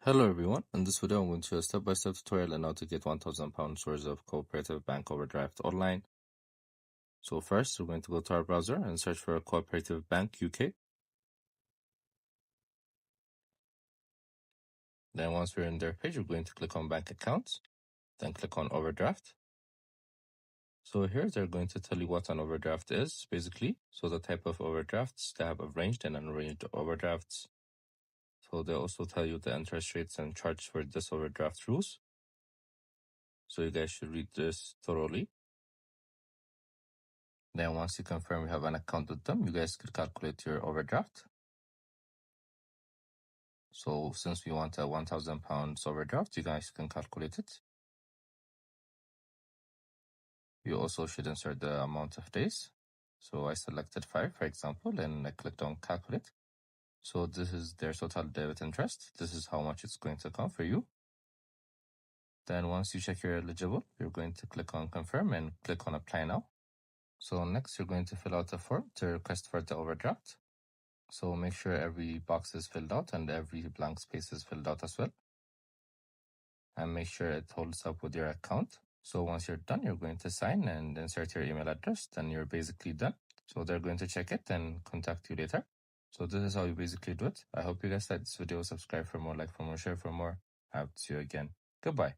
Hello everyone, in this video I'm going to show a step-by-step tutorial on how to get £1,000 worth of Co-Operative Bank overdraft online. So first we're going to go to our browser and search for Co-Operative Bank UK. Then once we're in their page, we're going to click on Bank Accounts, then click on Overdraft. So here they're going to tell you what an overdraft is, basically. So the type of overdrafts, they have arranged and unarranged overdrafts. So they also tell you the interest rates and charges for this overdraft rules. So you guys should read this thoroughly. Then once you confirm you have an account with them, you guys could calculate your overdraft. So since we want a £1,000 overdraft, you guys can calculate it. You also should insert the amount of days. So I selected 5, for example, and I clicked on calculate. So this is their total debit interest. This is how much it's going to come for you. Then once you check you're eligible, you're going to click on confirm and click on apply now. So next you're going to fill out a form to request for the overdraft. So make sure every box is filled out and every blank space is filled out as well. And make sure it holds up with your account. So once you're done, you're going to sign and insert your email address, then you're basically done. So they're going to check it and contact you later. So this is how you basically do it. I hope you guys liked this video. Subscribe for more, like for more, share for more. I hope to see you again. Goodbye.